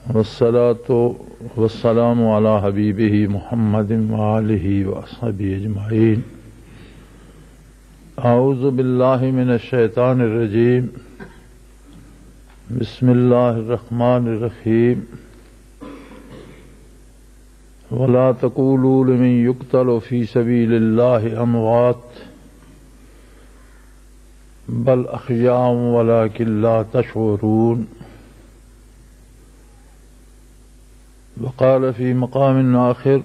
والصلاة والسلام على حبیبہ محمد وآلہ وصحبہ اجمعین۔ اعوذ باللہ من الشیطان الرجیم، بسم اللہ الرحمن الرحیم۔ ولا تقولوا لمن يقتل في سبيل الله اموات بل احیاء ولكن لا تشعرون۔ وقال في مقام آخر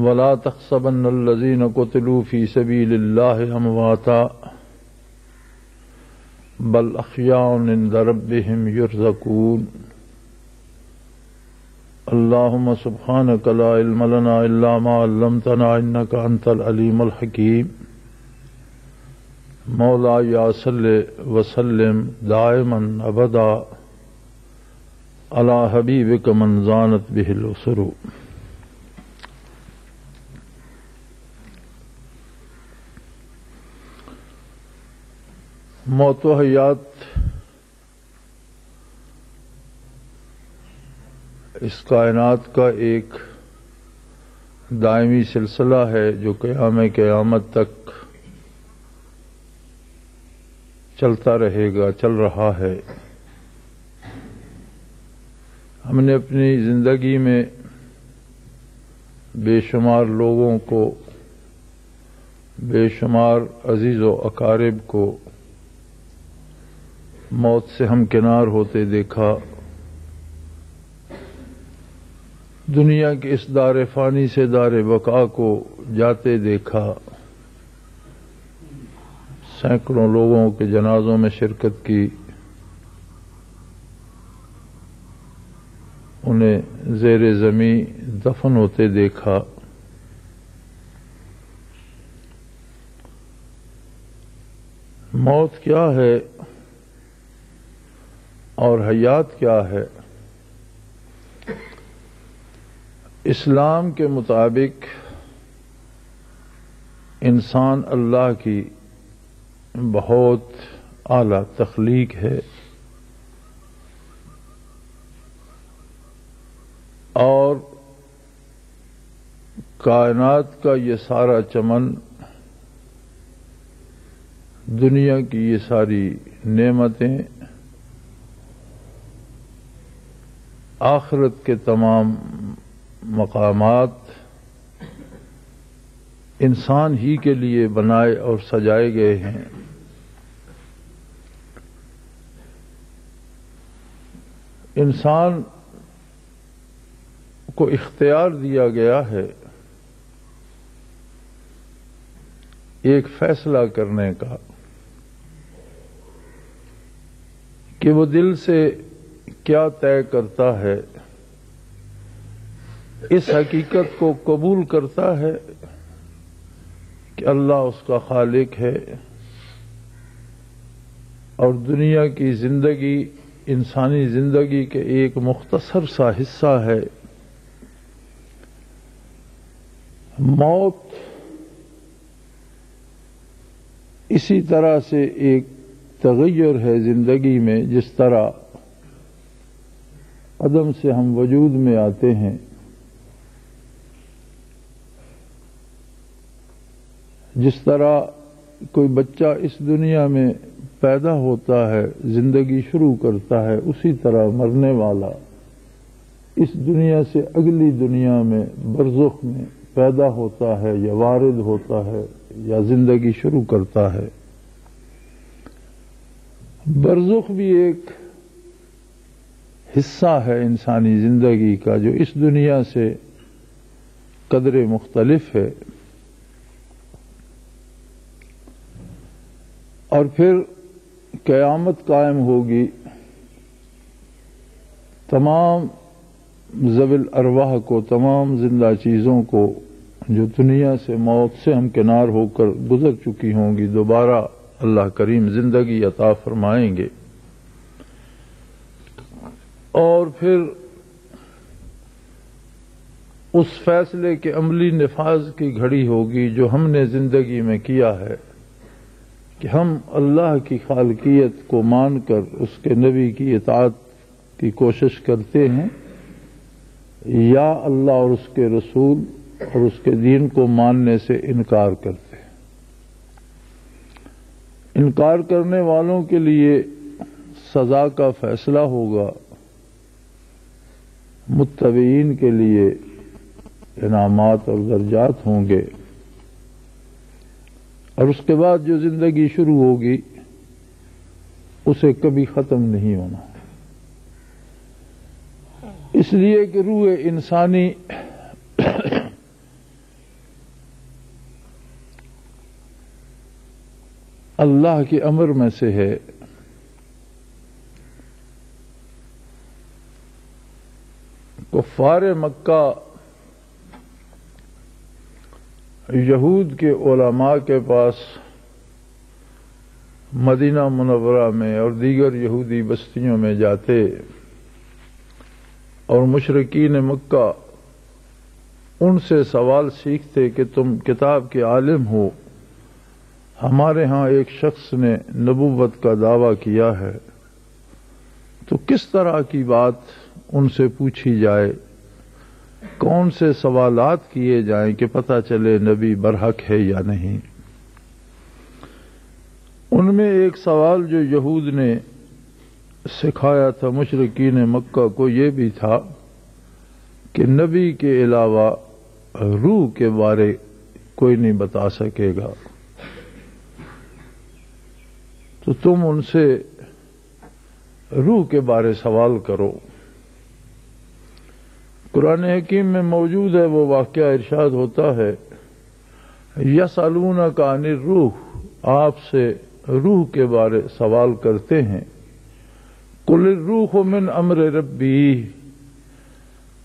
ولا تحسبن الذين قتلوا في سبيل الله امواتا بل احياء عند ربهم يرزقون۔ اللهم سبحانك لا علم لنا الا ما علمتنا انك انت العليم الحكيم۔ مولاي صل وسلم دائما ابدا علی حبیبک من زانت بہ الاسر۔ موت و حیات اس کائنات کا ایک دائمی سلسلہ ہے جو قیامت تک چلتا رہے گا، چل رہا ہے۔ ہم نے اپنی زندگی میں بے شمار لوگوں کو، بے شمار عزیز و اقارب کو موت سے ہمکنار ہوتے دیکھا، دنیا کے اس دار فانی سے دار بقا کو جاتے دیکھا، سینکڑوں لوگوں کے جنازوں میں شرکت کی، انہیں زیر زمین دفن ہوتے دیکھا۔ موت کیا ہے اور حیات کیا ہے؟ اسلام کے مطابق انسان اللہ کی بہت اعلی تخلیق ہے، اور کائنات کا یہ سارا چمن، دنیا کی یہ ساری نعمتیں، آخرت کے تمام مقامات انسان ہی کے لیے بنائے اور سجائے گئے ہیں۔ انسان کو اختیار دیا گیا ہے ایک فیصلہ کرنے کا کہ وہ دل سے کیا طے کرتا ہے، اس حقیقت کو قبول کرتا ہے کہ اللہ اس کا خالق ہے، اور دنیا کی زندگی انسانی زندگی کے ایک مختصر سا حصہ ہے۔ موت اسی طرح سے ایک تغیر ہے زندگی میں، جس طرح عدم سے ہم وجود میں آتے ہیں، جس طرح کوئی بچہ اس دنیا میں پیدا ہوتا ہے، زندگی شروع کرتا ہے، اسی طرح مرنے والا اس دنیا سے اگلی دنیا میں برزخ میں پیدا ہوتا ہے یا وارد ہوتا ہے یا زندگی شروع کرتا ہے۔ برزخ بھی ایک حصہ ہے انسانی زندگی کا، جو اس دنیا سے قدر مختلف ہے، اور پھر قیامت قائم ہوگی۔ تمام ذوی الارواح کو، تمام زندہ چیزوں کو جو دنیا سے موت سے ہمکنار ہو کر گزر چکی ہوں گی، دوبارہ اللہ کریم زندگی عطا فرمائیں گے، اور پھر اس فیصلے کے عملی نفاذ کی گھڑی ہوگی جو ہم نے زندگی میں کیا ہے، کہ ہم اللہ کی خالقیت کو مان کر اس کے نبی کی اطاعت کی کوشش کرتے ہیں یا اللہ اور اس کے رسول اور اس کے دین کو ماننے سے انکار کرتے ہیں۔ انکار کرنے والوں کے لیے سزا کا فیصلہ ہوگا، متبعین کے لیے انعامات اور درجات ہوں گے، اور اس کے بعد جو زندگی شروع ہوگی اسے کبھی ختم نہیں ہونا۔ اس لیے کہ روح انسانی اللہ کے امر میں سے ہے۔ کفار مکہ یہود کے علماء کے پاس مدینہ منورہ میں اور دیگر یہودی بستیوں میں جاتے اور مشرکین مکہ ان سے سوال سیکھتے کہ تم کتاب کے عالم ہو، ہمارے ہاں ایک شخص نے نبوت کا دعویٰ کیا ہے، تو کس طرح کی بات ان سے پوچھی جائے، کون سے سوالات کیے جائیں کہ پتہ چلے نبی برحق ہے یا نہیں۔ ان میں ایک سوال جو یہود نے سکھایا تھا مشرکین مکہ کو یہ بھی تھا کہ نبی کے علاوہ روح کے بارے کوئی نہیں بتا سکے گا، تو تم ان سے روح کے بارے سوال کرو۔ قرآن حکیم میں موجود ہے وہ واقعہ، ارشاد ہوتا ہے یسألونک عن الروح، آپ سے روح کے بارے سوال کرتے ہیں، قل الروح من امر ربی،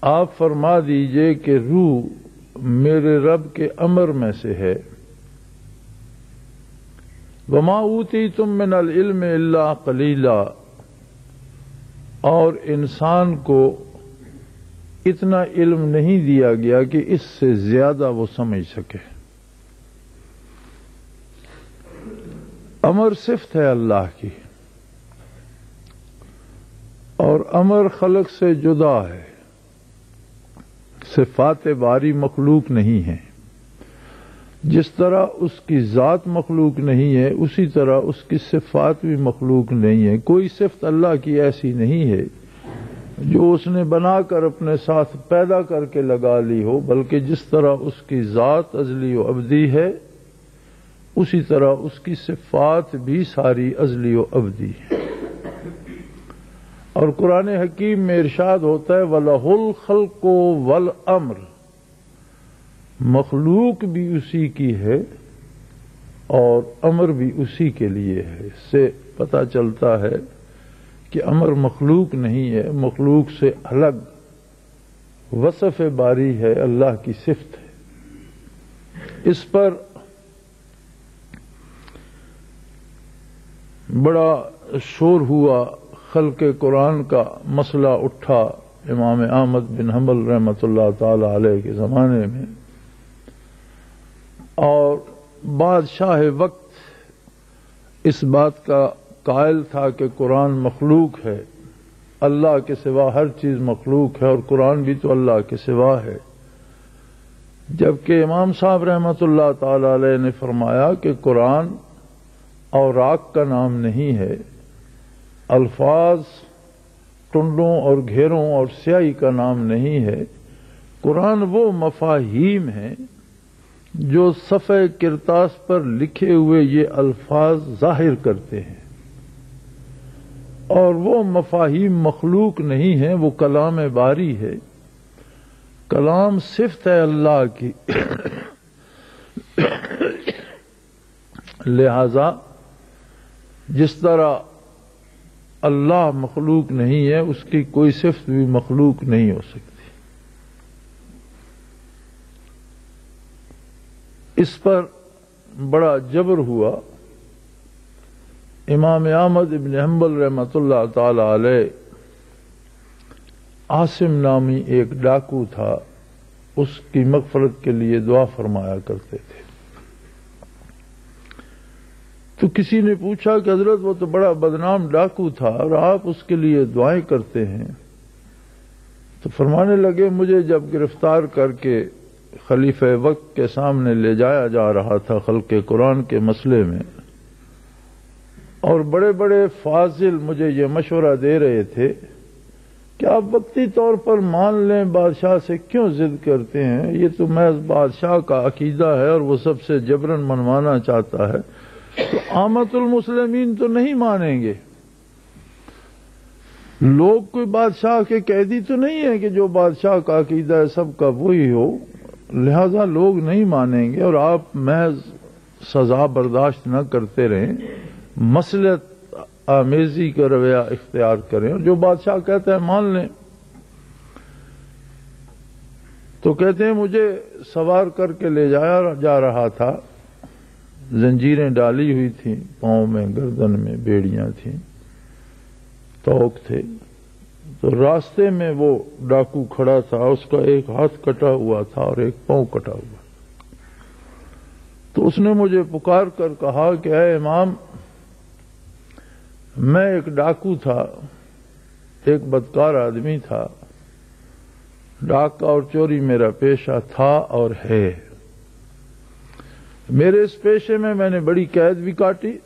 آپ فرما دیجئے کہ روح میرے رب کے امر میں سے ہے۔ وما اوتیتم من العلم الا قلیلا، اور انسان کو اتنا علم نہیں دیا گیا کہ اس سے زیادہ وہ سمجھ سکے۔ امر صفت ہے اللہ کی، اور امر خلق سے جدا ہے، صفات باری مخلوق نہیں ہے۔ جس طرح اس کی ذات مخلوق نہیں ہے اسی طرح اس کی صفات بھی مخلوق نہیں ہے۔ کوئی صفت اللہ کی ایسی نہیں ہے جو اس نے بنا کر اپنے ساتھ پیدا کر کے لگا لی ہو، بلکہ جس طرح اس کی ذات ازلی و ابدی ہے اسی طرح اس کی صفات بھی ساری ازلی و ابدی ہے۔ اور قرآن حکیم میں ارشاد ہوتا ہے وَلَهُ الْخَلْقُ وَالْأَمْرُ، مخلوق بھی اسی کی ہے اور امر بھی اسی کے لیے ہے۔ اس سے پتہ چلتا ہے کہ امر مخلوق نہیں ہے، مخلوق سے الگ وصف باری ہے، اللہ کی صفت ہے۔ اس پر بڑا شور ہوا، خلق قرآن کا مسئلہ اٹھا امام احمد بن حنبل رحمۃ اللہ تعالی علیہ کے زمانے میں، اور بادشاہ وقت اس بات کا قائل تھا کہ قرآن مخلوق ہے، اللہ کے سوا ہر چیز مخلوق ہے اور قرآن بھی تو اللہ کے سوا ہے، جبکہ امام صاحب رحمۃ اللہ تعالی علیہ نے فرمایا کہ قرآن اوراق کا نام نہیں ہے، الفاظ ٹنڈوں اور گھیروں اور سیاہی کا نام نہیں ہے، قرآن وہ مفاہیم ہیں جو صفحہ کرتاس پر لکھے ہوئے یہ الفاظ ظاہر کرتے ہیں، اور وہ مفاہیم مخلوق نہیں ہیں، وہ کلام باری ہے، کلام صفت ہے اللہ کی۔ لہذا جس طرح اللہ مخلوق نہیں ہے اس کی کوئی صفت بھی مخلوق نہیں ہو سکتی۔ اس پر بڑا جبر ہوا۔ امام احمد ابن حنبل رحمۃ اللہ تعالی علیہ، عاصم نامی ایک ڈاکو تھا، اس کی مغفرت کے لیے دعا فرمایا کرتے تھے۔ تو کسی نے پوچھا کہ حضرت وہ تو بڑا بدنام ڈاکو تھا اور آپ اس کے لیے دعائیں کرتے ہیں. تو فرمانے لگے مجھے جب گرفتار کر کے خلیفہ وقت کے سامنے لے جایا جا رہا تھا خلق قرآن کے مسئلے میں، اور بڑے بڑے فاضل مجھے یہ مشورہ دے رہے تھے کہ آپ وقتی طور پر مان لیں، بادشاہ سے کیوں ضد کرتے ہیں، یہ تو محض بادشاہ کا عقیدہ ہے اور وہ سب سے جبرن منوانا چاہتا ہے، تو عامت المسلمین تو نہیں مانیں گے. لوگ کوئی بادشاہ کے قیدی تو نہیں ہے کہ جو بادشاہ کا عقیدہ ہے سب کا وہی ہو، لہذا لوگ نہیں مانیں گے اور آپ محض سزا برداشت نہ کرتے رہیں، مصلحت آمیزی کا رویہ اختیار کریں اور جو بادشاہ کہتا ہے مان لیں. تو کہتے ہیں مجھے سوار کر کے لے جایا جا رہا تھا، زنجیریں ڈالی ہوئی تھیں، پاؤں میں گردن میں بیڑیاں تھیں، توق تھے. تو راستے میں وہ ڈاکو کھڑا تھا، اس کا ایک ہاتھ کٹا ہوا تھا اور ایک پاؤں کٹا ہوا. تو اس نے مجھے پکار کر کہا کہ اے امام، میں ایک ڈاکو تھا، ایک بدکار آدمی تھا، ڈاکہ اور چوری میرا پیشہ تھا اور ہے. میرے اس پیشے میں نے بڑی قید بھی کاٹی.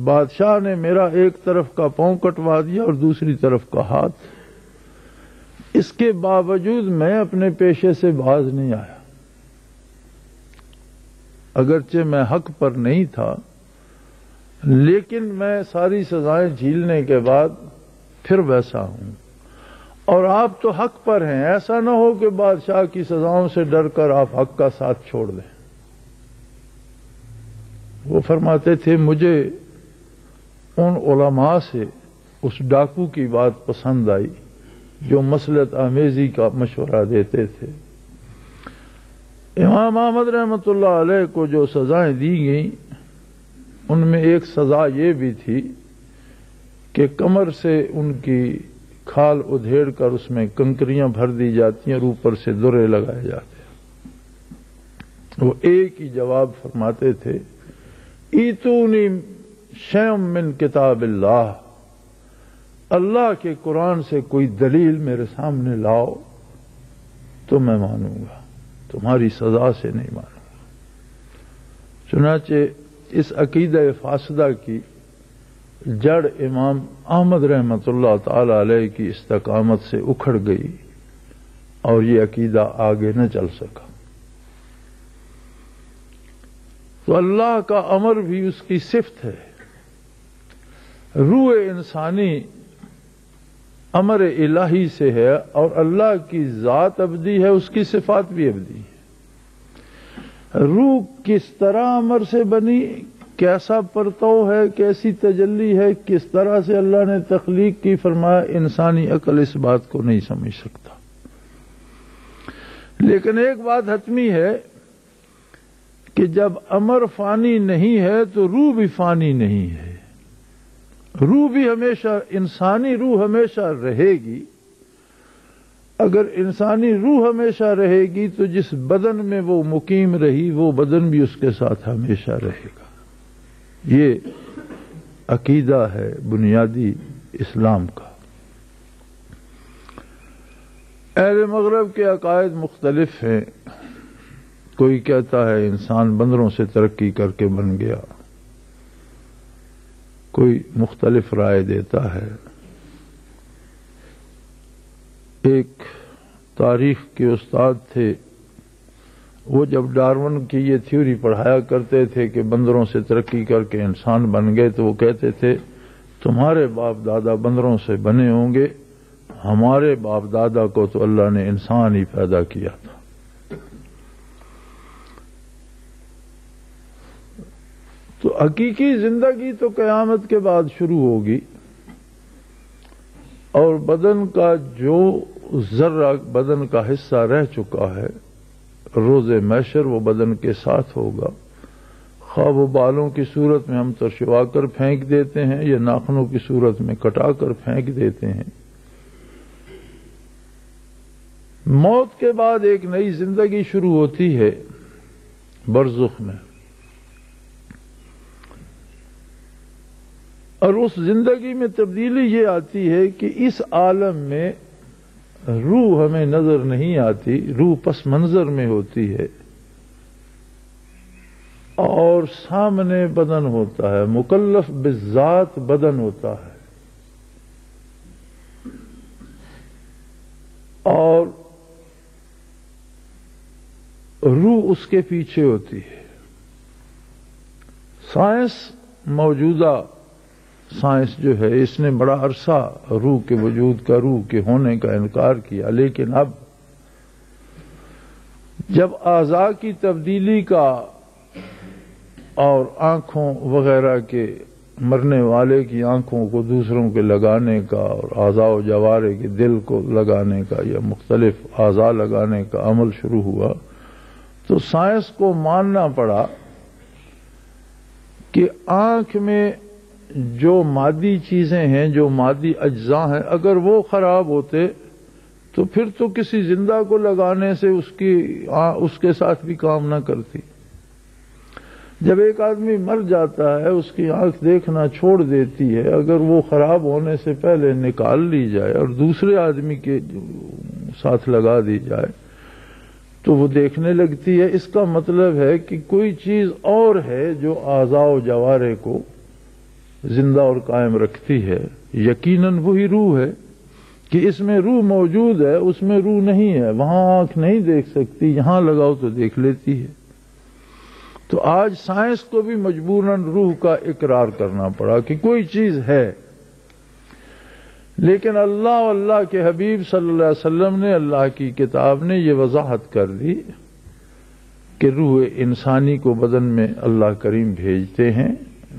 بادشاہ نے میرا ایک طرف کا پاؤں کٹوا دیا اور دوسری طرف کا ہاتھ. اس کے باوجود میں اپنے پیشے سے باز نہیں آیا، اگرچہ میں حق پر نہیں تھا، لیکن میں ساری سزائیں جھیلنے کے بعد پھر ویسا ہوں. اور آپ تو حق پر ہیں، ایسا نہ ہو کہ بادشاہ کی سزاؤں سے ڈر کر آپ حق کا ساتھ چھوڑ دیں. وہ فرماتے تھے مجھے ان علماء سے اس ڈاکو کی بات پسند آئی جو مصلحت آمیزی کا مشورہ دیتے تھے. امام احمد رحمۃ اللہ علیہ کو جو سزائیں دی گئیں ان میں ایک سزا یہ بھی تھی کہ کمر سے ان کی کھال ادھیڑ کر اس میں کنکریاں بھر دی جاتی ہیں اور اوپر سے درے لگائے جاتے ہیں. وہ ایک ہی جواب فرماتے تھے، ایتونی شیئم من کتاب اللہ، اللہ کے قرآن سے کوئی دلیل میرے سامنے لاؤ تو میں مانوں گا، تمہاری سزا سے نہیں مانوں گا. چنانچہ اس عقیدہ فاسدہ کی جڑ امام احمد رحمۃ اللہ تعالی علیہ کی استقامت سے اکھڑ گئی اور یہ عقیدہ آگے نہ چل سکا. تو اللہ کا امر بھی اس کی صفت ہے. روح انسانی امر الہی سے ہے اور اللہ کی ذات ابدی ہے، اس کی صفات بھی ابدی ہے. روح کس طرح امر سے بنی، کیسا پرتو ہے، کیسی تجلی ہے، کس طرح سے اللہ نے تخلیق کی، فرمایا انسانی عقل اس بات کو نہیں سمجھ سکتا. لیکن ایک بات حتمی ہے کہ جب امر فانی نہیں ہے تو روح بھی فانی نہیں ہے. روح بھی ہمیشہ، انسانی روح ہمیشہ رہے گی. اگر انسانی روح ہمیشہ رہے گی تو جس بدن میں وہ مقیم رہی وہ بدن بھی اس کے ساتھ ہمیشہ رہے گا. یہ عقیدہ ہے بنیادی اسلام کا. اہل مغرب کے عقائد مختلف ہیں. کوئی کہتا ہے انسان بندروں سے ترقی کر کے بن گیا، کوئی مختلف رائے دیتا ہے. ایک تاریخ کے استاد تھے، وہ جب ڈارون کی یہ تھیوری پڑھایا کرتے تھے کہ بندروں سے ترقی کر کے انسان بن گئے، تو وہ کہتے تھے تمہارے باپ دادا بندروں سے بنے ہوں گے، ہمارے باپ دادا کو تو اللہ نے انسان ہی پیدا کیا تھا. تو حقیقی زندگی تو قیامت کے بعد شروع ہوگی، اور بدن کا جو ذرہ بدن کا حصہ رہ چکا ہے روز محشر وہ بدن کے ساتھ ہوگا. خواہ وہ بالوں کی صورت میں ہم ترشوا کر پھینک دیتے ہیں یا ناخنوں کی صورت میں کٹا کر پھینک دیتے ہیں. موت کے بعد ایک نئی زندگی شروع ہوتی ہے برزخ میں. اور اس زندگی میں تبدیلی یہ آتی ہے کہ اس عالم میں روح ہمیں نظر نہیں آتی، روح پس منظر میں ہوتی ہے، اور سامنے بدن ہوتا ہے، مکلف بالذات بدن ہوتا ہے، اور روح اس کے پیچھے ہوتی ہے۔ سائنس، موجودہ سائنس جو ہے، اس نے بڑا عرصہ روح کے وجود کا، روح کے ہونے کا انکار کیا، لیکن اب جب اعضاء کی تبدیلی کا اور آنکھوں وغیرہ کے، مرنے والے کی آنکھوں کو دوسروں کے لگانے کا، اور اعضاء و جوارے کے دل کو لگانے کا یا مختلف اعضاء لگانے کا عمل شروع ہوا، تو سائنس کو ماننا پڑا کہ آنکھ میں جو مادی چیزیں ہیں، جو مادی اجزاء ہیں، اگر وہ خراب ہوتے تو پھر تو کسی زندہ کو لگانے سے اس کے ساتھ بھی کام نہ کرتی۔ جب ایک آدمی مر جاتا ہے، اس کی آنکھ دیکھنا چھوڑ دیتی ہے، اگر وہ خراب ہونے سے پہلے نکال لی جائے اور دوسرے آدمی کے ساتھ لگا دی جائے تو وہ دیکھنے لگتی ہے۔ اس کا مطلب ہے کہ کوئی چیز اور ہے جو اعضاء و جوارے کو زندہ اور قائم رکھتی ہے۔ یقیناً وہی روح ہے کہ اس میں روح موجود ہے، اس میں روح نہیں ہے، وہاں آنکھ نہیں دیکھ سکتی، یہاں لگاؤ تو دیکھ لیتی ہے۔ تو آج سائنس کو بھی مجبوراً روح کا اقرار کرنا پڑا کہ کوئی چیز ہے، لیکن اللہ و اللہ کے حبیب صلی اللہ علیہ وسلم نے، اللہ کی کتاب نے یہ وضاحت کر دی کہ روح انسانی کو بدن میں اللہ کریم بھیجتے ہیں،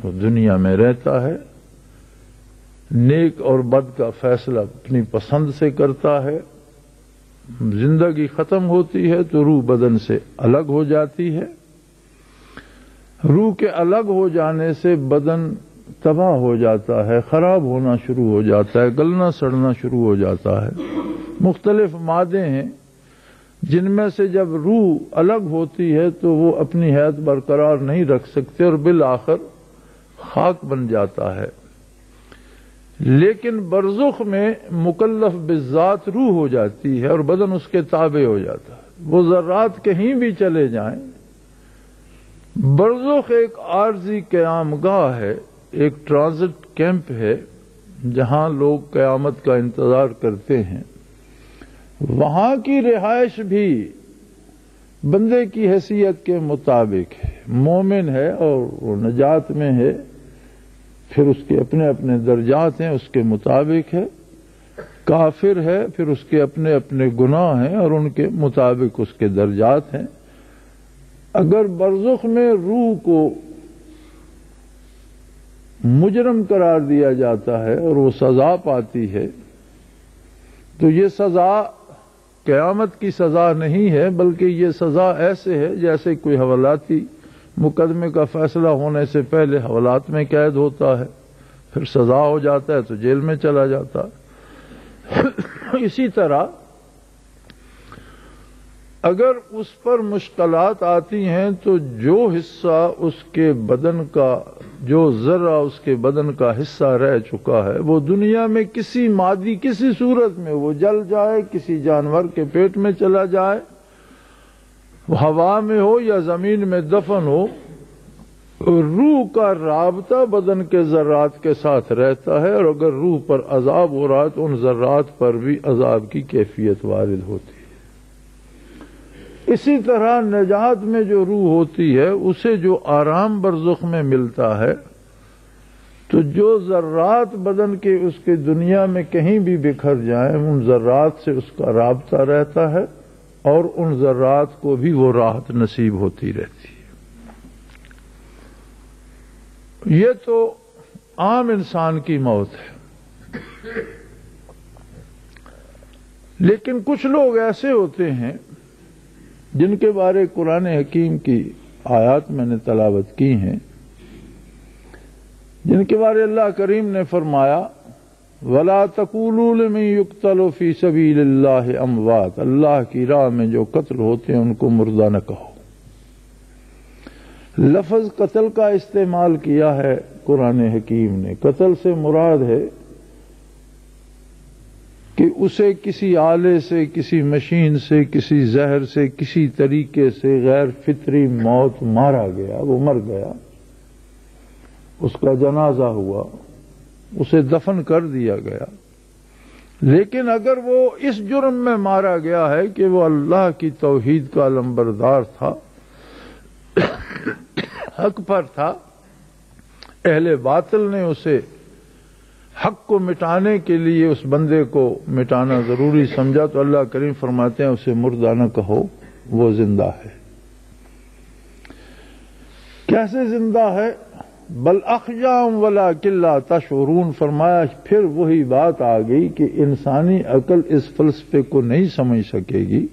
وہ دنیا میں رہتا ہے، نیک اور بد کا فیصلہ اپنی پسند سے کرتا ہے، زندگی ختم ہوتی ہے تو روح بدن سے الگ ہو جاتی ہے۔ روح کے الگ ہو جانے سے بدن تباہ ہو جاتا ہے، خراب ہونا شروع ہو جاتا ہے، گلنا سڑنا شروع ہو جاتا ہے۔ مختلف مادے ہیں جن میں سے جب روح الگ ہوتی ہے تو وہ اپنی حیت برقرار نہیں رکھ سکتے اور بالآخر خاک بن جاتا ہے، لیکن برزخ میں مکلف بالذات روح ہو جاتی ہے اور بدن اس کے تابع ہو جاتا ہے۔ وہ ذرات کہیں بھی چلے جائیں، برزخ ایک عارضی قیام گاہ ہے، ایک ٹرانزٹ کیمپ ہے جہاں لوگ قیامت کا انتظار کرتے ہیں۔ وہاں کی رہائش بھی بندے کی حیثیت کے مطابق ہے، مومن ہے اور وہ نجات میں ہے، پھر اس کے اپنے اپنے درجات ہیں، اس کے مطابق ہے۔ کافر ہے، پھر اس کے اپنے اپنے گناہ ہیں اور ان کے مطابق اس کے درجات ہیں۔ اگر برزخ میں روح کو مجرم قرار دیا جاتا ہے اور وہ سزا پاتی ہے تو یہ سزا قیامت کی سزا نہیں ہے، بلکہ یہ سزا ایسے ہے جیسے کوئی حوالاتی مقدمے کا فیصلہ ہونے سے پہلے حوالات میں قید ہوتا ہے، پھر سزا ہو جاتا ہے تو جیل میں چلا جاتا ہے۔ اسی طرح اگر اس پر مشکلات آتی ہیں تو جو حصہ اس کے بدن کا، جو ذرہ اس کے بدن کا حصہ رہ چکا ہے، وہ دنیا میں کسی مادی، کسی صورت میں وہ جل جائے، کسی جانور کے پیٹ میں چلا جائے، ہوا میں ہو یا زمین میں دفن ہو، روح کا رابطہ بدن کے ذرات کے ساتھ رہتا ہے، اور اگر روح پر عذاب ہو رہا ہے تو ان ذرات پر بھی عذاب کی کیفیت وارد ہوتی ہے۔ اسی طرح نجات میں جو روح ہوتی ہے اسے جو آرام برزخ میں ملتا ہے، تو جو ذرات بدن کے اس کے دنیا میں کہیں بھی بکھر جائیں، ان ذرات سے اس کا رابطہ رہتا ہے اور ان ذرات کو بھی وہ راحت نصیب ہوتی رہتی ہے۔ یہ تو عام انسان کی موت ہے، لیکن کچھ لوگ ایسے ہوتے ہیں جن کے بارے قرآن حکیم کی آیات میں نے تلاوت کی ہیں، جن کے بارے اللہ کریم نے فرمایا وَلَا تَقُولُوا لِمَن يُقْتَلُ فِي سَبِيلِ اللَّهِ أَمْوَاتٌ، اللہ کی راہ میں جو قتل ہوتے ہیں ان کو مردہ نہ کہو۔ لفظ قتل کا استعمال کیا ہے قرآن حکیم نے۔ قتل سے مراد ہے کہ اسے کسی آلے سے، کسی مشین سے، کسی زہر سے، کسی طریقے سے غیر فطری موت مارا گیا، وہ مر گیا، اس کا جنازہ ہوا، اسے دفن کر دیا گیا، لیکن اگر وہ اس جرم میں مارا گیا ہے کہ وہ اللہ کی توحید کا علمبردار تھا، حق پر تھا، اہل باطل نے اسے حق کو مٹانے کے لیے اس بندے کو مٹانا ضروری سمجھا، تو اللہ کریم فرماتے ہیں اسے مردہ نہ کہو، وہ زندہ ہے۔ کیسے زندہ ہے؟ بل احیاء ولکن لا تشعرون، فرمایا پھر وہی بات آ گئی کہ انسانی عقل اس فلسفے کو نہیں سمجھ سکے گی،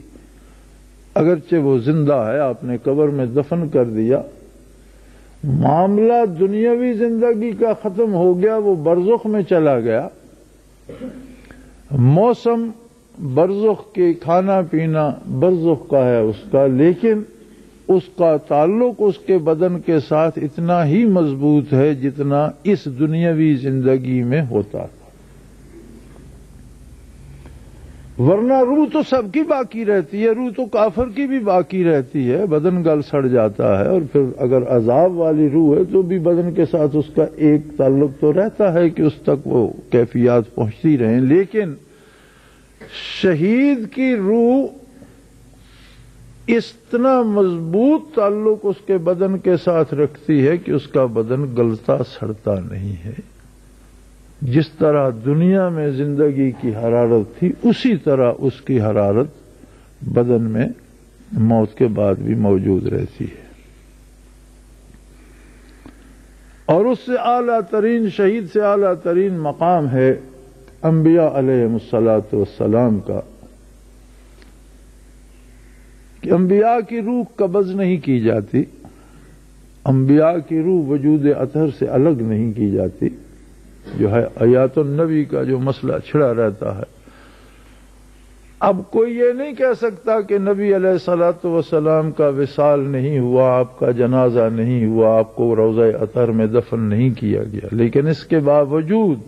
اگرچہ وہ زندہ ہے، آپ نے قبر میں دفن کر دیا، معاملہ دنیاوی زندگی کا ختم ہو گیا، وہ برزخ میں چلا گیا، موسم برزخ کے کھانا پینا برزخ کا ہے اس کا، لیکن اس کا تعلق اس کے بدن کے ساتھ اتنا ہی مضبوط ہے جتنا اس دنیاوی زندگی میں ہوتا تھا، ورنہ روح تو سب کی باقی رہتی ہے، روح تو کافر کی بھی باقی رہتی ہے، بدن گل سڑ جاتا ہے، اور پھر اگر عذاب والی روح ہے تو بھی بدن کے ساتھ اس کا ایک تعلق تو رہتا ہے کہ اس تک وہ کیفیات پہنچتی رہیں، لیکن شہید کی روح اتنا مضبوط تعلق اس کے بدن کے ساتھ رکھتی ہے کہ اس کا بدن گلتا سڑتا نہیں ہے۔ جس طرح دنیا میں زندگی کی حرارت تھی، اسی طرح اس کی حرارت بدن میں موت کے بعد بھی موجود رہتی ہے، اور اس سے اعلیٰ ترین، شہید سے اعلیٰ ترین مقام ہے انبیاء علیہم الصلاۃ والسلام کا، کہ انبیاء کی روح قبض نہیں کی جاتی، انبیاء کی روح وجود اطہر سے الگ نہیں کی جاتی، جو ہے حیات النبی کا جو مسئلہ چھڑا رہتا ہے۔ اب کوئی یہ نہیں کہہ سکتا کہ نبی علیہ الصلوۃ والسلام کا وصال نہیں ہوا، آپ کا جنازہ نہیں ہوا، آپ کو روضہ اطہر میں دفن نہیں کیا گیا، لیکن اس کے باوجود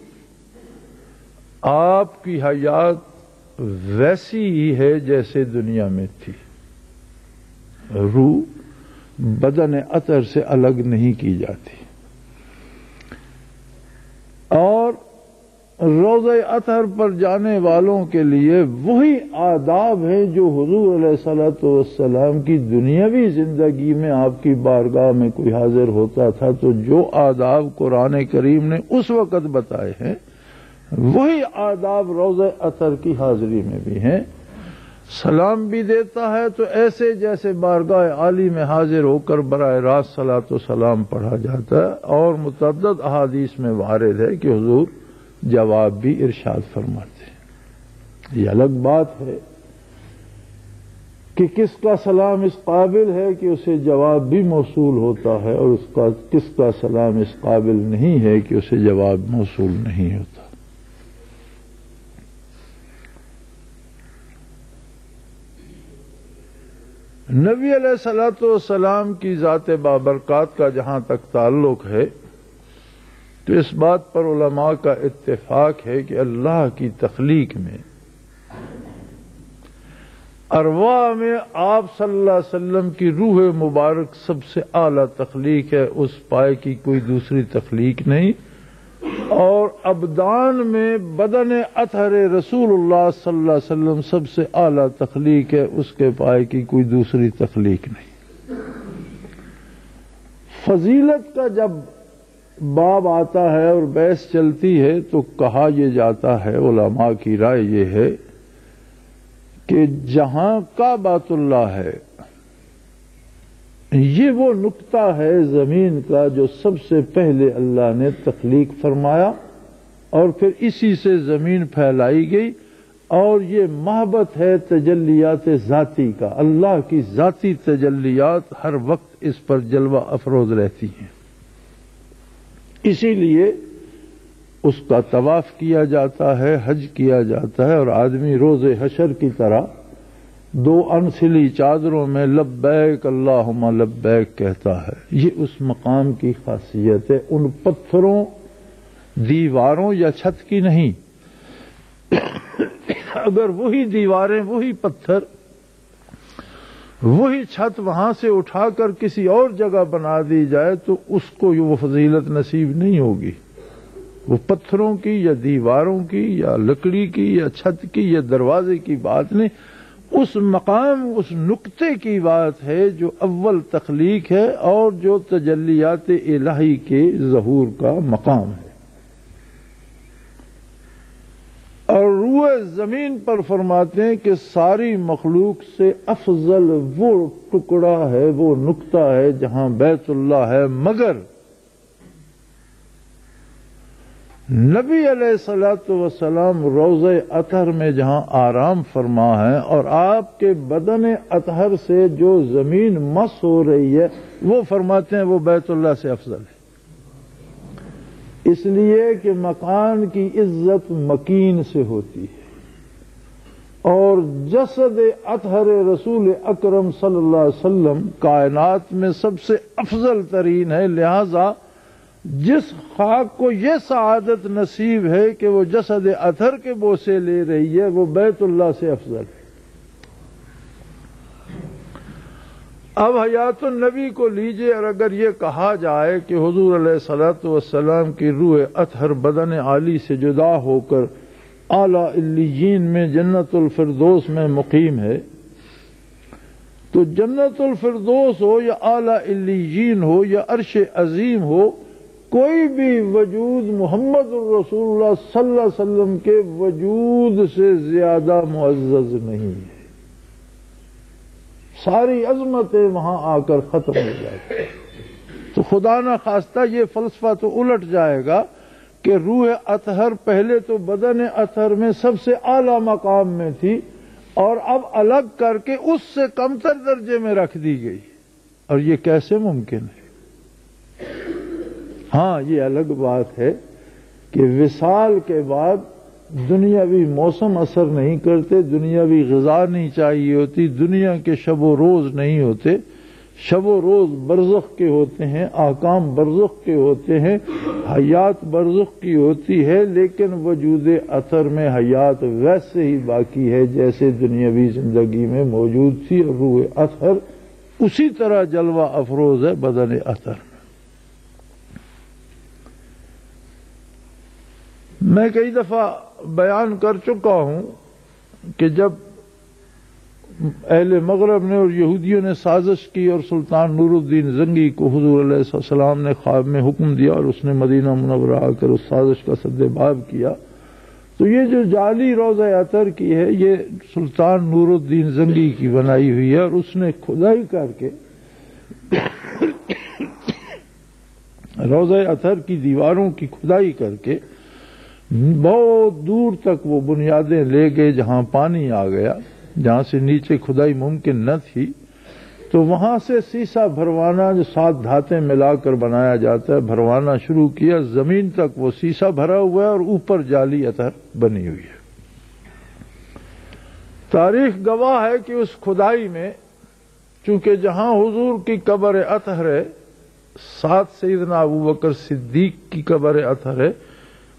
آپ کی حیات ویسی ہی ہے جیسے دنیا میں تھی، روح بدن اطہر سے الگ نہیں کی جاتی، اور روضہ اطہر پر جانے والوں کے لیے وہی آداب ہیں جو حضور علیہ الصلوۃ والسلام کی دنیاوی زندگی میں آپ کی بارگاہ میں کوئی حاضر ہوتا تھا تو جو آداب قرآن کریم نے اس وقت بتائے ہیں، وہی آداب روضہ اطہر کی حاضری میں بھی ہیں۔ سلام بھی دیتا ہے تو ایسے جیسے بارگاہ عالی میں حاضر ہو کر براہ راست صلاۃ و سلام پڑھا جاتا ہے، اور متعدد احادیث میں وارد ہے کہ حضور جواب بھی ارشاد فرماتے ہیں۔ یہ الگ بات ہے کہ کس کا سلام اس قابل ہے کہ اسے جواب بھی موصول ہوتا ہے، اور کس کا سلام اس قابل نہیں ہے کہ اسے جواب موصول نہیں ہوتا۔ نبی علیہ الصلوۃ والسلام کی ذات بابرکات کا جہاں تک تعلق ہے تو اس بات پر علماء کا اتفاق ہے کہ اللہ کی تخلیق میں ارواح میں آپ صلی اللہ علیہ وسلم کی روح مبارک سب سے اعلیٰ تخلیق ہے، اس پائے کی کوئی دوسری تخلیق نہیں، اور ابدان میں بدن اطہر رسول اللہ صلی اللہ علیہ وسلم سب سے اعلیٰ تخلیق ہے، اس کے پائے کی کوئی دوسری تخلیق نہیں۔ فضیلت کا جب باب آتا ہے اور بحث چلتی ہے تو کہا یہ جاتا ہے، علماء کی رائے یہ ہے کہ جہاں کعبۃ اللہ ہے، یہ وہ نقطہ ہے زمین کا جو سب سے پہلے اللہ نے تخلیق فرمایا، اور پھر اسی سے زمین پھیلائی گئی، اور یہ محبت ہے تجلیات ذاتی کا، اللہ کی ذاتی تجلیات ہر وقت اس پر جلوہ افروز رہتی ہیں، اسی لیے اس کا طواف کیا جاتا ہے، حج کیا جاتا ہے، اور آدمی روز حشر کی طرح دو انسلی چادروں میں لبیک اللہم لبیک کہتا ہے. یہ اس مقام کی خاصیت ہے، ان پتھروں، دیواروں یا چھت کی نہیں. اگر وہی دیواریں، وہی پتھر، وہی چھت وہاں سے اٹھا کر کسی اور جگہ بنا دی جائے تو اس کو وہ فضیلت نصیب نہیں ہوگی. وہ پتھروں کی یا دیواروں کی یا لکڑی کی یا چھت کی یا دروازے کی بات نہیں، اس مقام، اس نقطے کی بات ہے جو اول تخلیق ہے اور جو تجلیات الہی کے ظہور کا مقام ہے. اور روح زمین پر فرماتے ہیں کہ ساری مخلوق سے افضل وہ ٹکڑا ہے، وہ نقطہ ہے جہاں بیت اللہ ہے، مگر نبی علیہ الصلوۃ والسلام روضہ اطہر میں جہاں آرام فرما ہے اور آپ کے بدن اطہر سے جو زمین مس ہو رہی ہے وہ فرماتے ہیں وہ بیت اللہ سے افضل ہے. اس لیے کہ مکان کی عزت مکین سے ہوتی ہے اور جسد اطہر رسول اکرم صلی اللہ علیہ وسلم کائنات میں سب سے افضل ترین ہے. لہذا جس خاک کو یہ سعادت نصیب ہے کہ وہ جسد اطہر کے بوسے لے رہی ہے وہ بیت اللہ سے افضل ہے. اب حیات النبی کو لیجئے، اور اگر یہ کہا جائے کہ حضور علیہ الصلوۃ والسلام کی روح اطہر بدن عالی سے جدا ہو کر اعلیٰ علیین میں جنت الفردوس میں مقیم ہے، تو جنت الفردوس ہو یا اعلیٰ علیین ہو یا عرش عظیم ہو، کوئی بھی وجود محمد الرسول اللہ صلی اللہ علیہ وسلم کے وجود سے زیادہ معزز نہیں ہے. ساری عظمتیں وہاں آ کر ختم ہو جاتی ہیں. تو خدا نہ خواستہ یہ فلسفہ تو الٹ جائے گا کہ روح اطہر پہلے تو بدن اطہر میں سب سے اعلیٰ مقام میں تھی اور اب الگ کر کے اس سے کمتر درجے میں رکھ دی گئی، اور یہ کیسے ممکن ہے؟ ہاں، یہ الگ بات ہے کہ وصال کے بعد دنیاوی موسم اثر نہیں کرتے، دنیاوی غذا نہیں چاہیے ہوتی، دنیا کے شب و روز نہیں ہوتے. شب و روز برزخ کے ہوتے ہیں، احکام برزخ کے ہوتے ہیں، حیات برزخ کی ہوتی ہے، لیکن وجود اثر میں حیات ویسے ہی باقی ہے جیسے دنیاوی زندگی میں موجود تھی، اور روح اثر اسی طرح جلوہ افروز ہے بدن اثر میں. میں کئی دفعہ بیان کر چکا ہوں کہ جب اہل مغرب نے اور یہودیوں نے سازش کی اور سلطان نور الدین زنگی کو حضور علیہ السلام نے خواب میں حکم دیا اور اس نے مدینہ منورہ آ کر اس سازش کا سد باب کیا، تو یہ جو جعلی روضہ اطہر کی ہے یہ سلطان نور الدین زنگی کی بنائی ہوئی ہے، اور اس نے کھدائی کر کے روضہ اطہر کی دیواروں کی کھدائی کر کے بہت دور تک وہ بنیادیں لے گئے جہاں پانی آ گیا، جہاں سے نیچے کھدائی ممکن نہ تھی، تو وہاں سے سیسا بھروانا جو 7 دھاتیں ملا کر بنایا جاتا ہے بھروانا شروع کیا. زمین تک وہ سیسا بھرا ہوا ہے اور اوپر جعلی اطہر بنی ہوئی ہے. تاریخ گواہ ہے کہ اس کھدائی میں چونکہ جہاں حضور کی قبر اطہر ہے، ساتھ سیدنا ابوبکر صدیق کی قبر اطہر ہے،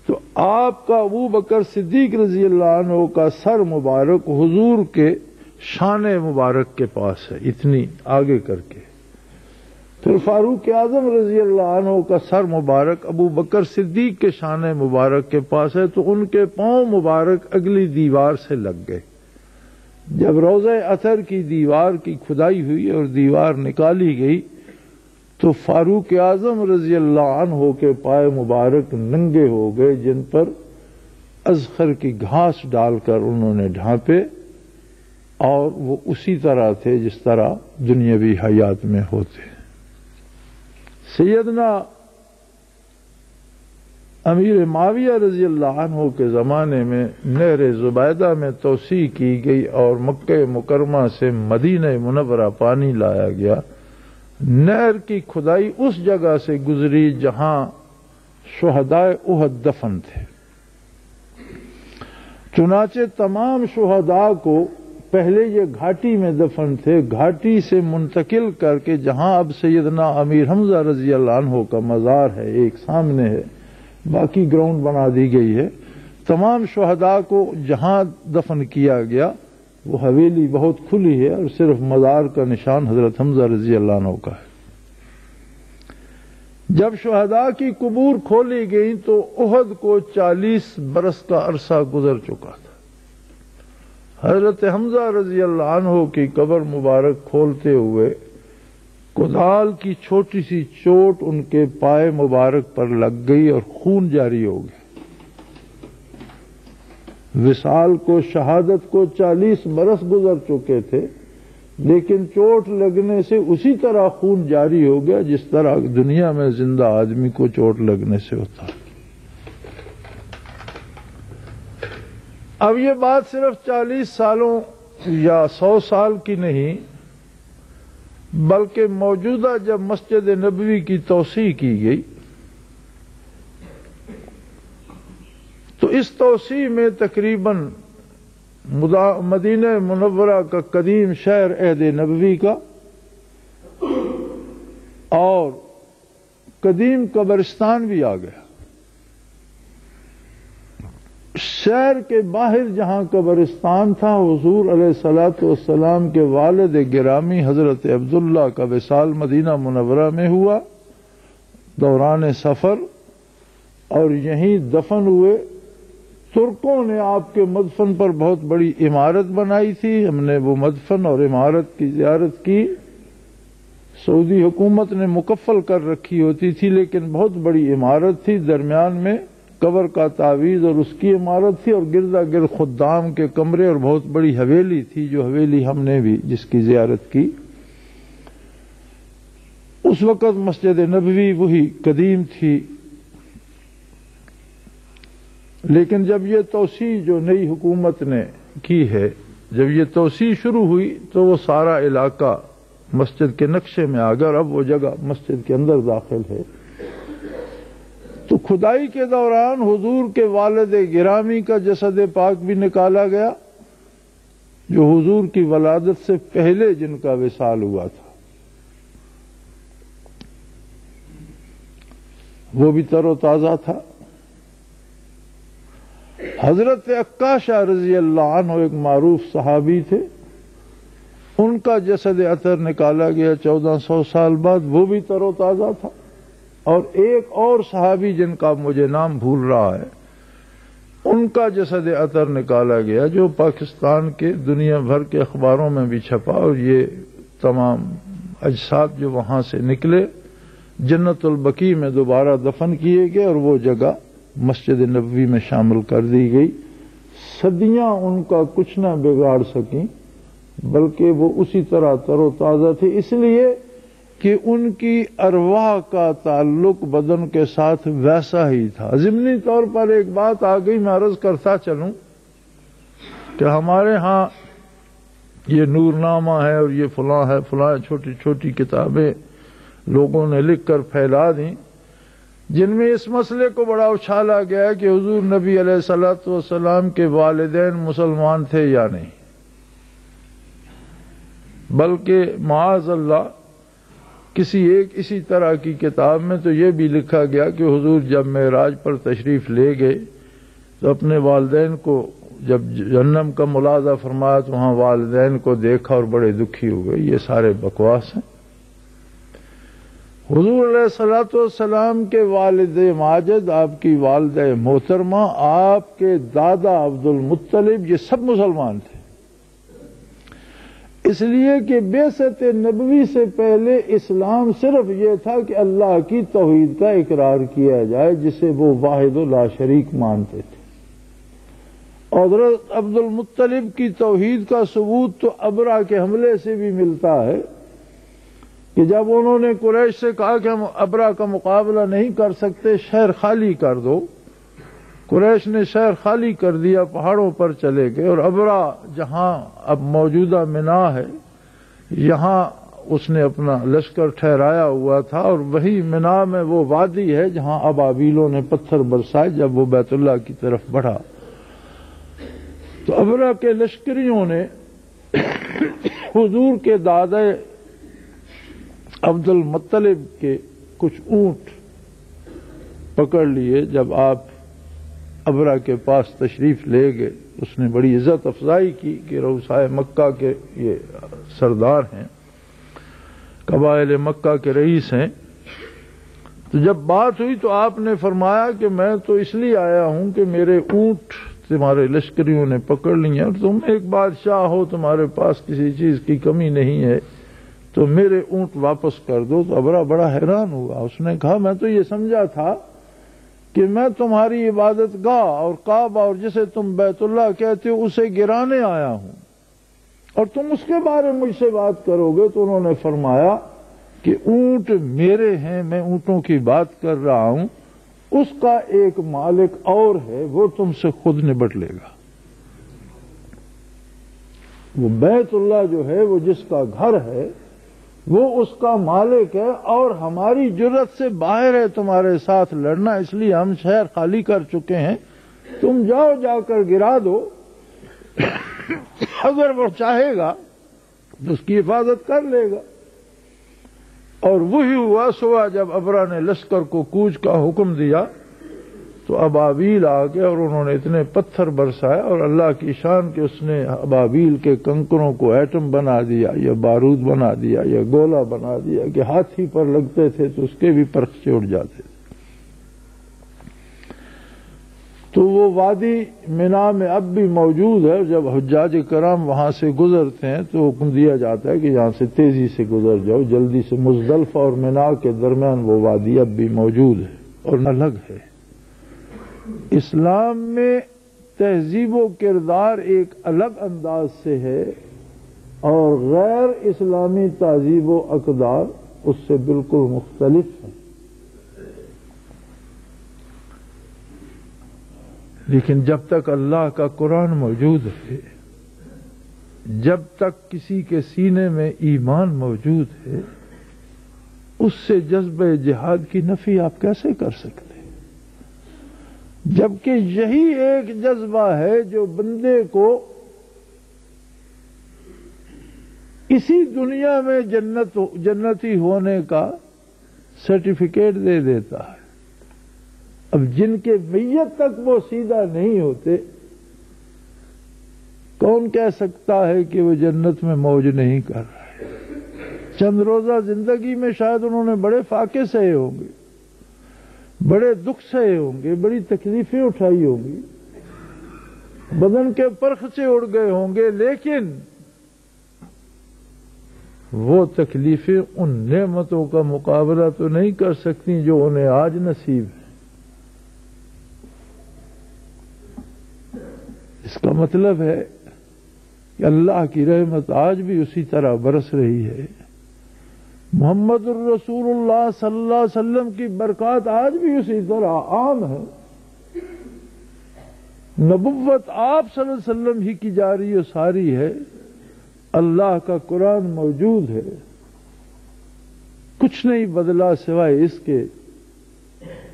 تو آپ کا ابوبکر صدیق رضی اللہ عنہ کا سر مبارک حضور کے شان مبارک کے پاس ہے، اتنی آگے کر کے. پھر فاروق اعظم رضی اللہ عنہ کا سر مبارک ابوبکر صدیق کے شان مبارک کے پاس ہے، تو ان کے پاؤں مبارک اگلی دیوار سے لگ گئے. جب روضہ اطہر کی دیوار کی کھدائی ہوئی اور دیوار نکالی گئی تو فاروق اعظم رضی اللہ عنہ کے پائے مبارک ننگے ہو گئے، جن پر اذخر کی گھاس ڈال کر انہوں نے ڈھانپے، اور وہ اسی طرح تھے جس طرح دنیاوی حیات میں ہوتے. سیدنا امیر معاویہ رضی اللہ عنہ کے زمانے میں نہر زبیدہ میں توسیع کی گئی اور مکہ مکرمہ سے مدینہ منورہ پانی لایا گیا. نہر کی کھدائی اس جگہ سے گزری جہاں شہدائے احد دفن تھے. چنانچہ تمام شہداء کو پہلے یہ گھاٹی میں دفن تھے، گھاٹی سے منتقل کر کے جہاں اب سیدنا امیر حمزہ رضی اللہ عنہ کا مزار ہے، ایک سامنے ہے، باقی گراؤنڈ بنا دی گئی ہے، تمام شہداء کو جہاں دفن کیا گیا وہ حویلی بہت کھلی ہے اور صرف مزار کا نشان حضرت حمزہ رضی اللہ عنہ کا ہے۔ جب شہداء کی قبور کھولی گئی تو احد کو 40 برس کا عرصہ گزر چکا تھا۔ حضرت حمزہ رضی اللہ عنہ کی قبر مبارک کھولتے ہوئے کدال کی چھوٹی سی چوٹ ان کے پائے مبارک پر لگ گئی اور خون جاری ہو گیا۔ وصال کو، شہادت کو 40 برس گزر چکے تھے، لیکن چوٹ لگنے سے اسی طرح خون جاری ہو گیا جس طرح دنیا میں زندہ آدمی کو چوٹ لگنے سے ہوتا ہے۔ اب یہ بات صرف 40 سالوں یا 100 سال کی نہیں، بلکہ موجودہ جب مسجد نبوی کی توسیع کی گئی تو اس توسیع میں تقریباً مدینہ منورہ کا قدیم شہر عہد نبوی کا اور قدیم قبرستان بھی آ گیا۔ شہر کے باہر جہاں قبرستان تھا، حضور علیہ الصلوۃ والسلام کے والد گرامی حضرت عبداللہ کا وصال مدینہ منورہ میں ہوا دوران سفر، اور یہیں دفن ہوئے۔ ترکوں نے آپ کے مدفن پر بہت بڑی عمارت بنائی تھی، ہم نے وہ مدفن اور عمارت کی زیارت کی۔ سعودی حکومت نے مکفل کر رکھی ہوتی تھی، لیکن بہت بڑی عمارت تھی، درمیان میں قبر کا تعویذ اور اس کی عمارت تھی، اور گردا گرد خدام کے کمرے اور بہت بڑی حویلی تھی، جو حویلی ہم نے بھی جس کی زیارت کی۔ اس وقت مسجد نبوی وہی قدیم تھی، لیکن جب یہ توسیع جو نئی حکومت نے کی ہے، جب یہ توسیع شروع ہوئی تو وہ سارا علاقہ مسجد کے نقشے میں آ گیا، اور اب وہ جگہ مسجد کے اندر داخل ہے۔ تو کھدائی کے دوران حضور کے والد گرامی کا جسد پاک بھی نکالا گیا، جو حضور کی ولادت سے پہلے جن کا وصال ہوا تھا، وہ بھی تر و تازہ تھا۔ حضرت عکاشہ رضی اللہ عنہ ایک معروف صحابی تھے، ان کا جسد اطہر نکالا گیا 1400 سال بعد، وہ بھی تر و تازہ تھا۔ اور ایک اور صحابی جن کا مجھے نام بھول رہا ہے، ان کا جسد اطہر نکالا گیا، جو پاکستان کے دنیا بھر کے اخباروں میں بھی چھپا، اور یہ تمام اجساد جو وہاں سے نکلے جنت البقیع میں دوبارہ دفن کیے گئے، اور وہ جگہ مسجد نبوی میں شامل کر دی گئی۔ صدیاں ان کا کچھ نہ بگاڑ سکیں، بلکہ وہ اسی طرح تر و تازہ تھے، اس لیے کہ ان کی ارواح کا تعلق بدن کے ساتھ ویسا ہی تھا۔ ضمنی طور پر ایک بات آ گئی، میں عرض کرتا چلوں کہ ہمارے ہاں یہ نور نامہ ہے اور یہ فلاں ہے، فلاں چھوٹی چھوٹی کتابیں لوگوں نے لکھ کر پھیلا دیں، جن میں اس مسئلے کو بڑا اچھالا گیا ہے کہ حضور نبی علیہ الصلوۃ والسلام کے والدین مسلمان تھے یا نہیں، بلکہ معاذ اللہ کسی ایک اسی طرح کی کتاب میں تو یہ بھی لکھا گیا کہ حضور جب معراج پر تشریف لے گئے تو اپنے والدین کو جب جہنم کا ملاحظہ فرمایا تو وہاں والدین کو دیکھا اور بڑے دکھی ہو گئے۔ یہ سارے بکواس ہیں۔ حضور علیہ الصلوۃ والسلام کے والد ماجد، آپ کی والدہ محترمہ، آپ کے دادا عبد المطلب، یہ سب مسلمان تھے، اس لیے کہ بعثت نبوی سے پہلے اسلام صرف یہ تھا کہ اللہ کی توحید کا اقرار کیا جائے، جسے وہ واحد لا شریک مانتے تھے۔ اور حضرت عبد المطلب کی توحید کا ثبوت تو ابرا کے حملے سے بھی ملتا ہے کہ جب انہوں نے قریش سے کہا کہ ہم ابرا کا مقابلہ نہیں کر سکتے، شہر خالی کر دو، قریش نے شہر خالی کر دیا، پہاڑوں پر چلے گئے، اور ابرا جہاں اب موجودہ منا ہے یہاں اس نے اپنا لشکر ٹھہرایا ہوا تھا، اور وہی منا میں وہ وادی ہے جہاں ابابیلوں نے پتھر برسائے جب وہ بیت اللہ کی طرف بڑھا۔ تو ابرا کے لشکریوں نے حضور کے دادا عبد المطلب کے کچھ اونٹ پکڑ لیے جب آپ ابرا کے پاس تشریف لے گئے. اس نے بڑی عزت افزائی کی کہ رؤسائے مکہ کے یہ سردار ہیں، قبائل مکہ کے رئیس ہیں. تو جب بات ہوئی تو آپ نے فرمایا کہ میں تو اس لیے آیا ہوں کہ میرے اونٹ تمہارے لشکریوں نے پکڑ لی ہیں اور تم ایک بادشاہ ہو، تمہارے پاس کسی چیز کی کمی نہیں ہے، تو میرے اونٹ واپس کر دو. تو ابرا بڑا حیران ہوا. اس نے کہا میں تو یہ سمجھا تھا کہ میں تمہاری عبادت گاہ اور کعبہ اور جسے تم بیت اللہ کہتے ہو اسے گرانے آیا ہوں اور تم اس کے بارے میں مجھ سے بات کرو گے. تو انہوں نے فرمایا کہ اونٹ میرے ہیں، میں اونٹوں کی بات کر رہا ہوں، اس کا ایک مالک اور ہے، وہ تم سے خود نبٹ لے گا. وہ بیت اللہ جو ہے وہ جس کا گھر ہے وہ اس کا مالک ہے، اور ہماری جرت سے باہر ہے تمہارے ساتھ لڑنا، اس لیے ہم شہر خالی کر چکے ہیں. تم جاؤ، جا کر گرا دو، اگر وہ چاہے گا تو اس کی حفاظت کر لے گا. اور وہی ہوا. صبح جب ابرا نے لشکر کو کوچ کا حکم دیا تو ابابیل آ گئے اور انہوں نے اتنے پتھر برسائے، اور اللہ کی شان کہ اس نے ابابیل کے کنکروں کو ایٹم بنا دیا یا بارود بنا دیا یا گولہ بنا دیا کہ ہاتھی پر لگتے تھے تو اس کے بھی پرخچے اڑ جاتے تھے. تو وہ وادی منا میں اب بھی موجود ہے. جب حجاج کرام وہاں سے گزرتے ہیں تو حکم دیا جاتا ہے کہ یہاں سے تیزی سے گزر جاؤ، جلدی سے. مزدلفہ اور منا کے درمیان وہ وادی اب بھی موجود ہے اور الگ ہے. اسلام میں تہذیب و کردار ایک الگ انداز سے ہے اور غیر اسلامی تہذیب و اقدار اس سے بالکل مختلف ہے. لیکن جب تک اللہ کا قرآن موجود ہے، جب تک کسی کے سینے میں ایمان موجود ہے، اس سے جذبہ جہاد کی نفی آپ کیسے کر سکتے؟ جبکہ یہی ایک جذبہ ہے جو بندے کو اسی دنیا میں جنتی ہونے کا سرٹیفکیٹ دے دیتا ہے. اب جن کے میت تک وہ سیدھا نہیں ہوتے، کون کہہ سکتا ہے کہ وہ جنت میں موج نہیں کر رہے؟ چند روزہ زندگی میں شاید انہوں نے بڑے فاقے سہے ہوں گے، بڑے دکھ سہے ہوں گے، بڑی تکلیفیں اٹھائی ہوں گی، بدن کے پرخچے اڑ گئے ہوں گے، لیکن وہ تکلیفیں ان نعمتوں کا مقابلہ تو نہیں کر سکتی جو انہیں آج نصیب ہے. اس کا مطلب ہے کہ اللہ کی رحمت آج بھی اسی طرح برس رہی ہے. محمد الرسول اللہ صلی اللہ علیہ وسلم کی برکات آج بھی اسی طرح عام ہے. نبوت آپ صلی اللہ علیہ وسلم ہی کی جاری و ساری ہے. اللہ کا قرآن موجود ہے. کچھ نہیں بدلا سوائے اس کے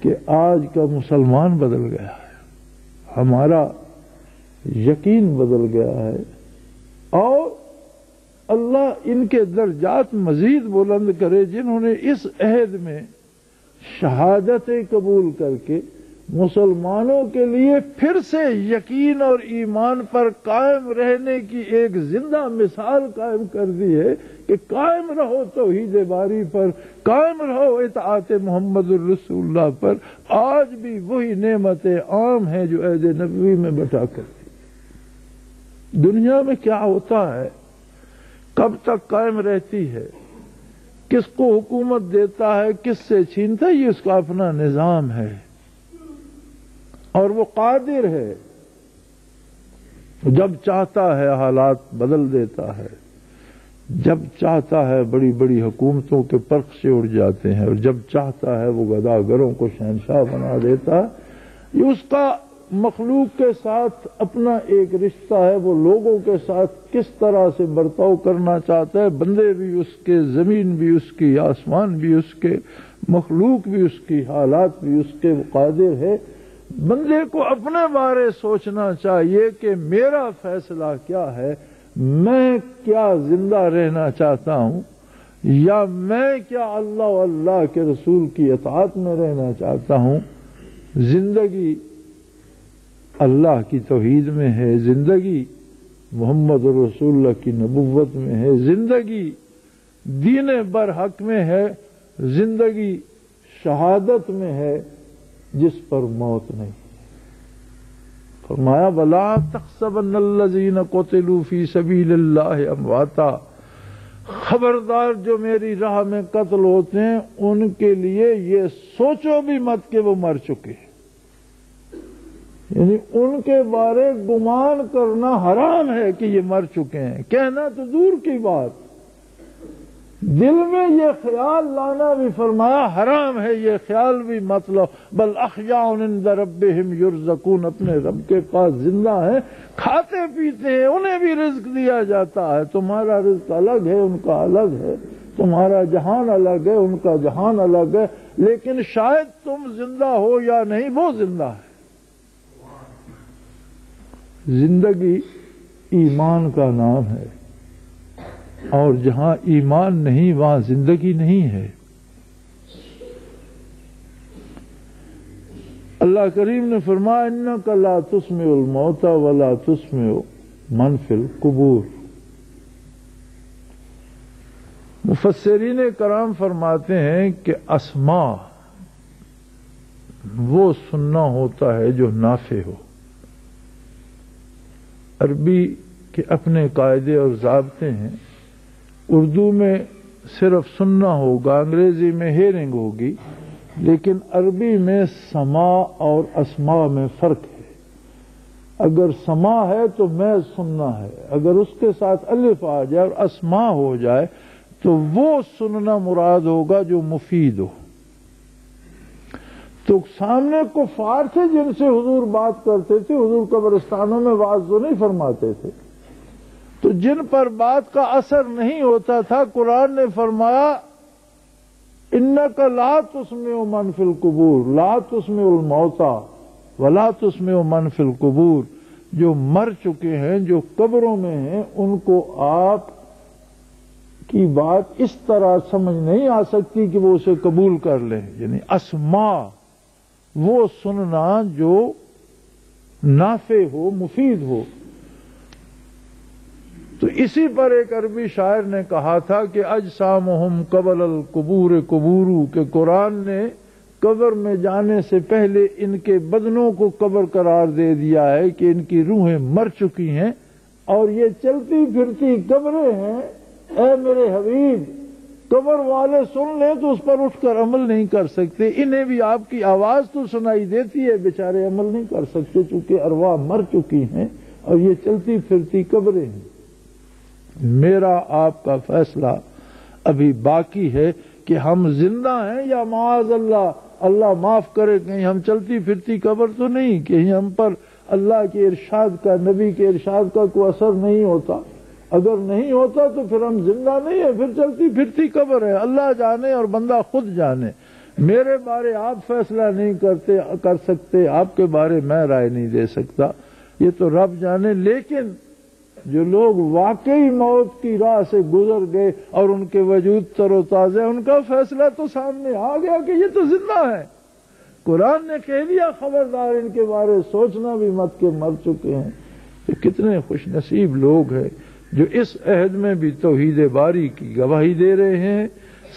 کہ آج کا مسلمان بدل گیا ہے، ہمارا یقین بدل گیا ہے، اور اللہ ان کے درجات مزید بلند کرے جنہوں نے اس عہد میں شہادتیں قبول کر کے مسلمانوں کے لیے پھر سے یقین اور ایمان پر قائم رہنے کی ایک زندہ مثال قائم کر دی ہے کہ قائم رہو توحید باری پر، قائم رہو اطاعت محمد الرسول اللہ پر. آج بھی وہی نعمتیں عام ہیں جو عہد نبوی میں بٹا کرتی. دنیا میں کیا ہوتا ہے، کب تک قائم رہتی ہے، کس کو حکومت دیتا ہے، کس سے چھینتا ہے، یہ اس کا اپنا نظام ہے اور وہ قادر ہے. جب چاہتا ہے حالات بدل دیتا ہے، جب چاہتا ہے بڑی بڑی حکومتوں کے پرخ سے اڑ جاتے ہیں، اور جب چاہتا ہے وہ گداگروں کو شہنشاہ بنا دیتا ہے. یہ اس کا مخلوق کے ساتھ اپنا ایک رشتہ ہے. وہ لوگوں کے ساتھ کس طرح سے برتاؤ کرنا چاہتا ہے، بندے بھی اس کے، زمین بھی اس کی، آسمان بھی اس کے، مخلوق بھی اس کی، حالات بھی اس کے. وہ قادر ہے. بندے کو اپنے بارے سوچنا چاہیے کہ میرا فیصلہ کیا ہے، میں کیا زندہ رہنا چاہتا ہوں یا میں کیا اللہ و اللہ کے رسول کی اطاعت میں رہنا چاہتا ہوں. زندگی اللہ کی توحید میں ہے، زندگی محمد رسول اللہ کی نبوت میں ہے، زندگی دین برحق میں ہے، زندگی شہادت میں ہے جس پر موت نہیں. فرمایا وَلَا تَحْسَبَنَّ الَّذِينَ قُتِلُوا فِي سَبِيلِ اللَّهِ أَمْوَاتًا، خبردار جو میری راہ میں قتل ہوتے ہیں ان کے لیے یہ سوچو بھی مت کہ وہ مر چکے ہیں. یعنی ان کے بارے گمان کرنا حرام ہے کہ یہ مر چکے ہیں. کہنا تو دور کی بات، دل میں یہ خیال لانا بھی فرمایا حرام ہے. یہ خیال بھی مت لو. بل احیاء عند ربہم یرزقون، اپنے رب کے پاس زندہ ہیں، کھاتے پیتے ہیں، انہیں بھی رزق دیا جاتا ہے. تمہارا رزق الگ ہے، ان کا الگ ہے. تمہارا جہان الگ ہے، ان کا جہان الگ ہے. لیکن شاید تم زندہ ہو یا نہیں، وہ زندہ ہے. زندگی ایمان کا نام ہے، اور جہاں ایمان نہیں وہاں زندگی نہیں ہے. اللہ کریم نے فرمایا انک لا تسمع الموتى ولا تسمع من فی القبور. مفسرین کرام فرماتے ہیں کہ اسماء وہ سننا ہوتا ہے جو نافع ہو. عربی کے اپنے قاعدے اور ضابطے ہیں. اردو میں صرف سننا ہوگا، انگریزی میں ہیئرنگ ہوگی، لیکن عربی میں سماع اور اسماع میں فرق ہے. اگر سماع ہے تو محض سننا ہے، اگر اس کے ساتھ الف آ جائے اور اسماع ہو جائے تو وہ سننا مراد ہوگا جو مفید ہو. تو سامنے کفار تھے جن سے حضور بات کرتے تھے، حضور قبرستانوں میں واعظ تو نہیں فرماتے تھے، تو جن پر بات کا اثر نہیں ہوتا تھا قرآن نے فرمایا انک لا تسمع من فی القبور لا تسمع الموتى ولا تسمع من فی القبور. جو مر چکے ہیں، جو قبروں میں ہیں، ان کو آپ کی بات اس طرح سمجھ نہیں آ سکتی کہ وہ اسے قبول کر لیں. یعنی اسماع وہ سننا جو نافع ہو، مفید ہو. تو اسی پر ایک عربی شاعر نے کہا تھا کہ اجسامہم قبل القبور قبورو، کہ قرآن نے قبر میں جانے سے پہلے ان کے بدنوں کو قبر قرار دے دیا ہے کہ ان کی روحیں مر چکی ہیں اور یہ چلتی پھرتی قبریں ہیں. اے میرے حبیب، قبر والے سن لیں تو اس پر اٹھ کر عمل نہیں کر سکتے. انہیں بھی آپ کی آواز تو سنائی دیتی ہے، بیچارے عمل نہیں کر سکتے چونکہ ارواح مر چکی ہیں اور یہ چلتی پھرتی قبریں ہیں. میرا آپ کا فیصلہ ابھی باقی ہے کہ ہم زندہ ہیں یا معاذ اللہ، اللہ معاف کرے، کہیں ہم چلتی پھرتی قبر تو نہیں، کہیں ہم پر اللہ کے ارشاد کا، نبی کے ارشاد کا کوئی اثر نہیں ہوتا. اگر نہیں ہوتا تو پھر ہم زندہ نہیں ہیں، پھر چلتی پھرتی قبر ہے. اللہ جانے اور بندہ خود جانے. میرے بارے آپ فیصلہ نہیں کر سکتے، آپ کے بارے میں رائے نہیں دے سکتا، یہ تو رب جانے. لیکن جو لوگ واقعی موت کی راہ سے گزر گئے اور ان کے وجود تر و تازہ، ان کا فیصلہ تو سامنے آ گیا کہ یہ تو زندہ ہے. قرآن نے کہہ دیا خبردار ان کے بارے سوچنا بھی مت کہ مر چکے ہیں. تو کتنے خوش نصیب لوگ ہیں جو اس عہد میں بھی توحید باری کی گواہی دے رہے ہیں،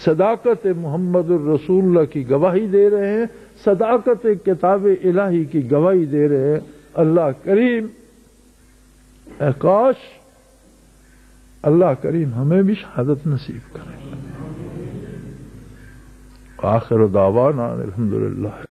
صداقت محمد الرسول اللہ کی گواہی دے رہے ہیں، صداقت کتاب الہی کی گواہی دے رہے ہیں. اللہ کریم، کاش اللہ کریم ہمیں بھی شہادت نصیب کرے. آخر دعوانا الحمدللہ.